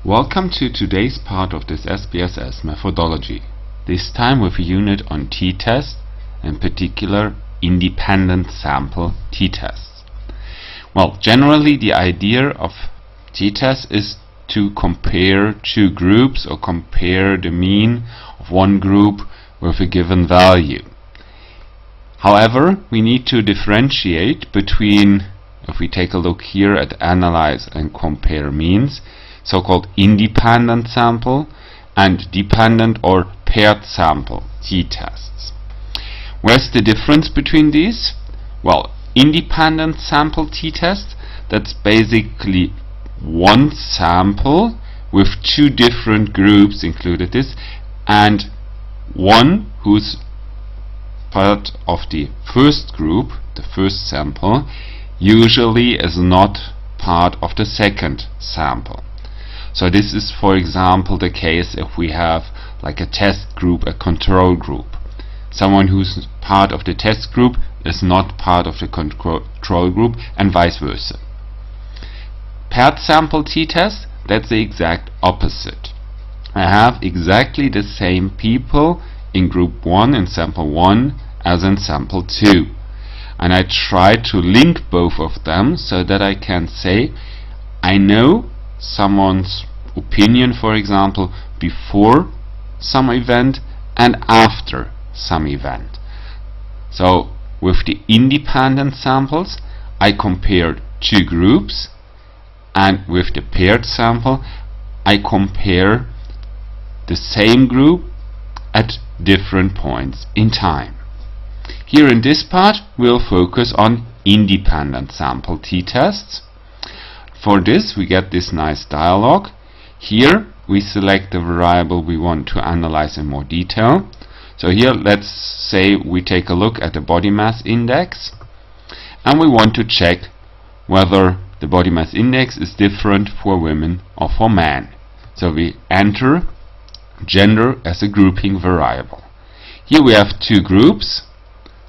Welcome to today's part of this SPSS methodology, this time with a unit on t-tests, in particular independent sample t-tests. Well, generally the idea of t-tests is to compare two groups or compare the mean of one group with a given value. However, we need to differentiate between, if we take a look here at analyze and compare means, so-called independent sample and dependent or paired sample t-tests. Where's the difference between these? Well, independent sample t-test, that's basically one sample with two different groups included this, and one who's part of the first group, the first sample, usually is not part of the second sample. So this is, for example, the case if we have like a test group, a control group. Someone who's part of the test group is not part of the control group, and vice versa. Paired sample t-test, that's the exact opposite. I have exactly the same people in group 1, in sample 1, as in sample 2. And I try to link both of them so that I can say I know someone's opinion, for example, before some event and after some event. So with the independent samples I compared two groups, and with the paired sample I compare the same group at different points in time. Here in this part we'll focus on independent sample t-tests. For this we get this nice dialog. Here we select the variable we want to analyze in more detail. So here let's say we take a look at the body mass index, and we want to check whether the body mass index is different for women or for men. So we enter gender as a grouping variable. Here we have two groups,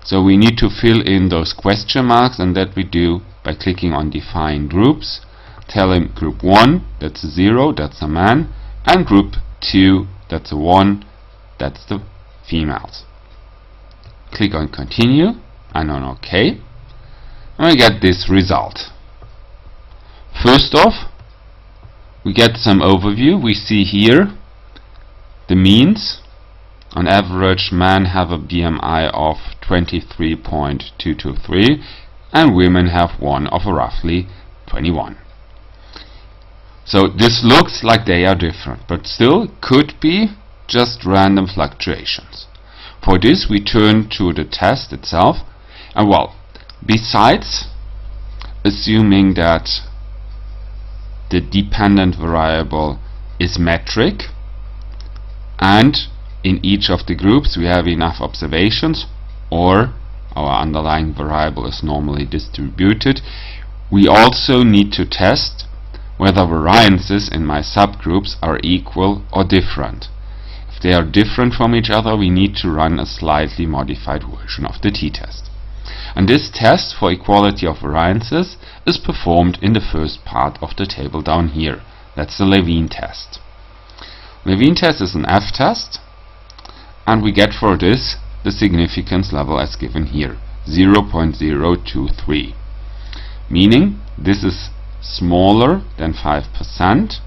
so we need to fill in those question marks, and that we do by clicking on define groups. Tell him group 1, that's a 0, that's a man, and group 2, that's a 1, that's the females. Click on continue and on OK, and we get this result. First off, we get some overview. We see here the means. On average, men have a BMI of 23.223 and women have one of roughly 21. So this looks like they are different, but still could be just random fluctuations. For this we turn to the test itself, and well, besides assuming that the dependent variable is metric and in each of the groups we have enough observations, or our underlying variable is normally distributed, we also need to test whether variances in my subgroups are equal or different. If they are different from each other, we need to run a slightly modified version of the t-test. And this test for equality of variances is performed in the first part of the table down here. That's the Levene test. Levene test is an f-test, and we get for this the significance level as given here, 0.023, meaning this is smaller than 5%,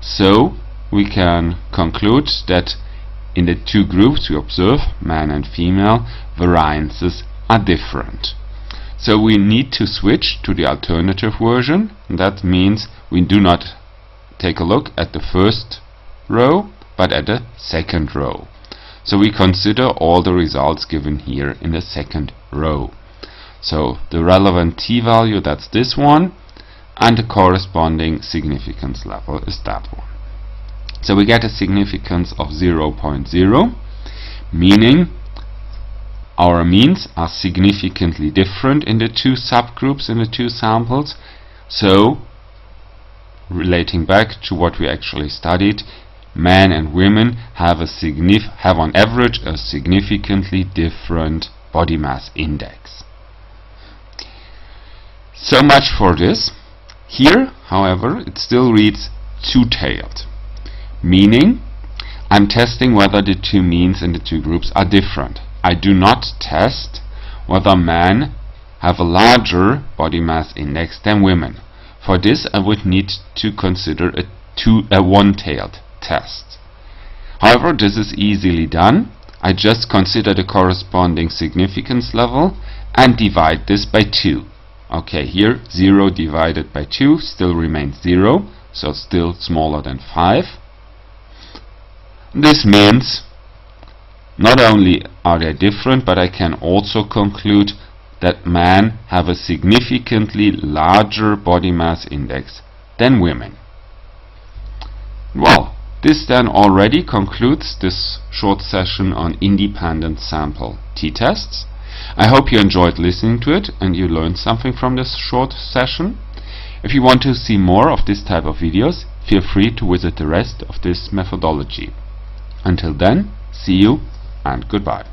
so we can conclude that in the two groups we observe, man and female, variances are different. So we need to switch to the alternative version, and that means we do not take a look at the first row but at the second row. So we consider all the results given here in the second row. So the relevant t-value, that's this one, and the corresponding significance level is that one. So we get a significance of 0.0, meaning our means are significantly different in the two subgroups in the two samples. So relating back to what we actually studied, men and women have on average a significantly different body mass index. So much for this. Here, however, it still reads two-tailed, meaning I'm testing whether the two means in the two groups are different. I do not test whether men have a larger body mass index than women. For this I would need to consider a one-tailed test. However, this is easily done. I just consider the corresponding significance level and divide this by 2. Okay, here 0 divided by 2 still remains 0, so still smaller than 5. This means not only are they different, but I can also conclude that men have a significantly larger body mass index than women. Well, this then already concludes this short session on independent sample t-tests. I hope you enjoyed listening to it and you learned something from this short session. If you want to see more of this type of videos, feel free to visit the rest of this methodology. Until then, see you and goodbye.